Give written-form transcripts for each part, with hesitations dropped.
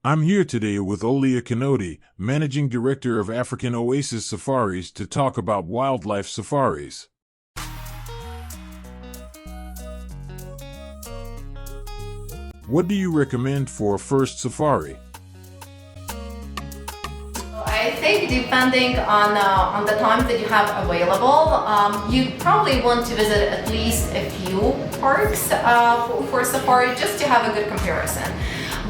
I'm here today with Olia Kinoti, Managing Director of African Oasis Safaris, to talk about wildlife safaris. What do you recommend for a first safari? I think depending on the time that you have available, you probably want to visit at least a few parks for safari just to have a good comparison.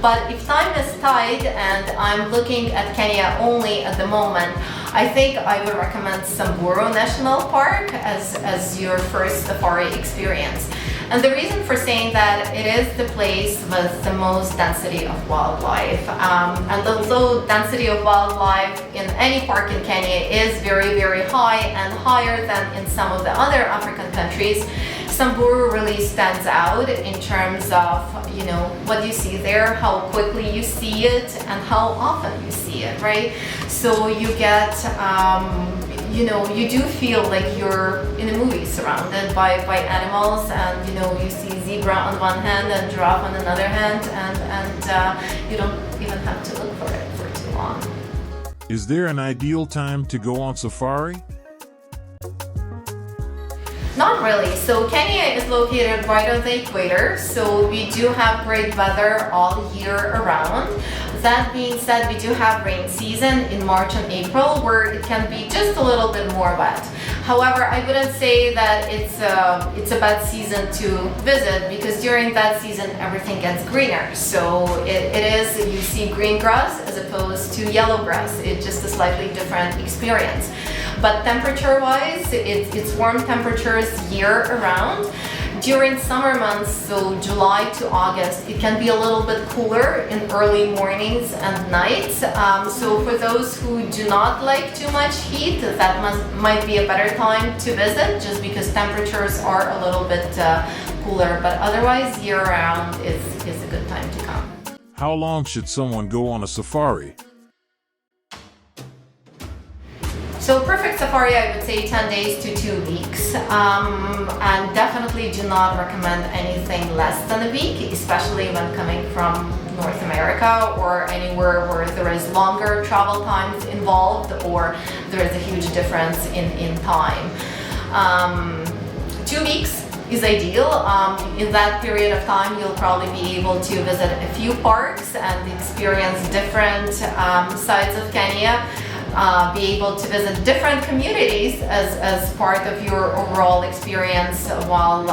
But if time is tight and I'm looking at Kenya only at the moment, I think I would recommend Samburu National Park as your first safari experience. And the reason for saying that, it is the place with the most density of wildlife. And although density of wildlife in any park in Kenya is very, very high and higher than in some of the other African countries, Samburu really stands out in terms of, what you see there, how quickly you see it, and how often you see it, right? So you get, you do feel like you're in a movie surrounded by animals, and you see zebra on one hand and giraffe on another hand, and you don't even have to look for it for too long. Is there an ideal time to go on safari? Not really. So Kenya is located right on the equator, so we do have great weather all year around. That being said, we do have rain season in March and April where it can be just a little bit more wet. However, I wouldn't say that it's a bad season to visit, because during that season everything gets greener. So it is, you see green grass as opposed to yellow grass. It's just a slightly different experience. But temperature-wise, it's warm temperatures year around. During summer months, so July to August, it can be a little bit cooler in early mornings and nights. So for those who do not like too much heat, that might be a better time to visit, just because temperatures are a little bit cooler. But otherwise, year-round is a good time to come. How long should someone go on a safari? So perfect safari, I would say 10 days to 2 weeks, and definitely do not recommend anything less than a week, especially when coming from North America or anywhere where there is longer travel times involved, or there is a huge difference in time. 2 weeks is ideal. In that period of time, you'll probably be able to visit a few parks and experience different sides of Kenya. Be able to visit different communities as part of your overall experience while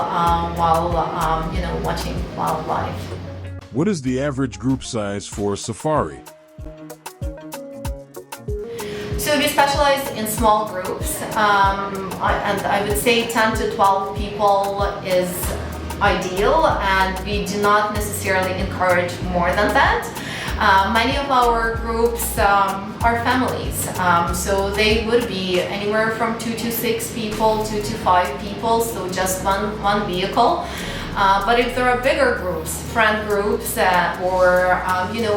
watching wildlife. What is the average group size for a safari? So we specialize in small groups, and I would say 10 to 12 people is ideal, and we do not necessarily encourage more than that. Many of our groups are families, so they would be anywhere from 2 to 6 people, 2 to 5 people, so just one vehicle. But if there are bigger groups, friend groups, or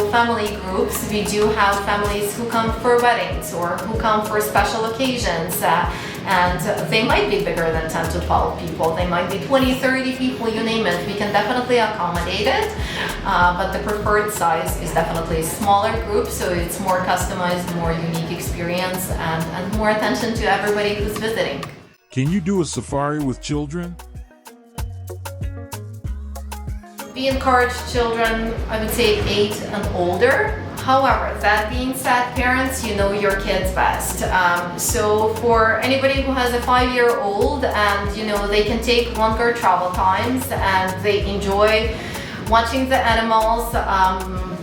family groups, we do have families who come for weddings or who come for special occasions, and they might be bigger than 10 to 12 people. They might be 20, 30 people, you name it. We can definitely accommodate it, but the preferred size is definitely a smaller group, so it's more customized, more unique experience, and more attention to everybody who's visiting. Can you do a safari with children? We encourage children, I would say 8 and older. However, that being said, parents, you know your kids best. So for anybody who has a 5-year-old and they can take longer travel times and they enjoy watching the animals,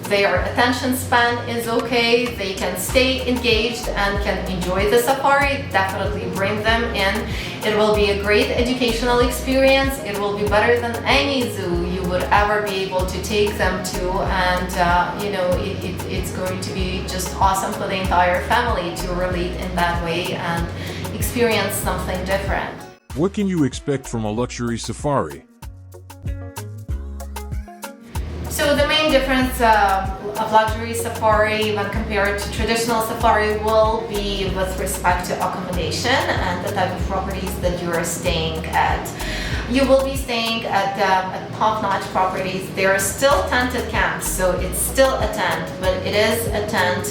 their attention span is okay, they can stay engaged and can enjoy the safari, definitely bring them in. It will be a great educational experience. It will be better than any zoo you would ever be able to take them to, and it's going to be just awesome for the entire family to relate in that way and experience something different. What can you expect from a luxury safari? So the main difference, of luxury safari when compared to traditional safari will be with respect to accommodation and the type of properties that you are staying at. You will be staying at top-notch properties. They are still tented camps, so it's still a tent, but it is a tent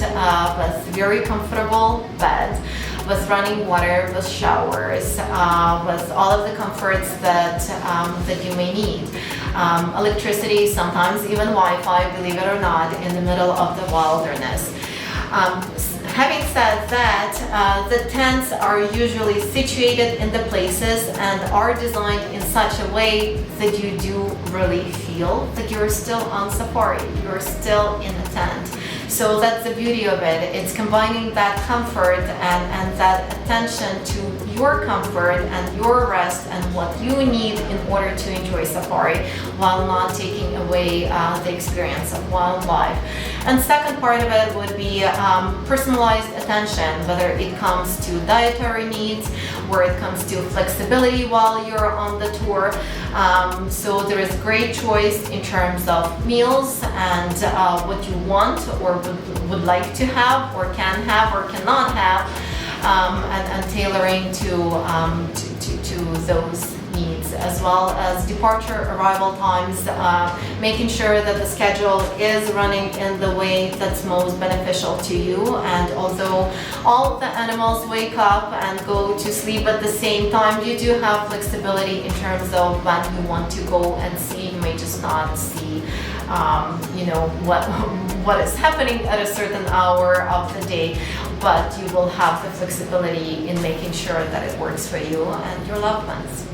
with very comfortable bed, with running water, with showers, with all of the comforts that you may need. Electricity, sometimes even Wi-Fi, believe it or not, in the middle of the wilderness. Having said that, the tents are usually situated in the places and are designed in such a way that you do really feel that you're still on safari, you're still in a tent. So that's the beauty of it. It's combining that comfort and that attention to your comfort and your rest and what you need in order to enjoy safari while not taking away the experience of wildlife. And second part of it would be personalized attention, whether it comes to dietary needs, where it comes to flexibility while you're on the tour. So there is great choice in terms of meals and what you want or would like to have or can have or cannot have, and tailoring to those needs, as well as departure arrival times, making sure that the schedule is running in the way that's most beneficial to you. And although all of the animals wake up and go to sleep at the same time, you do have flexibility in terms of when you want to go and see. You may just not see what is happening at a certain hour of the day, but you will have the flexibility in making sure that it works for you and your loved ones.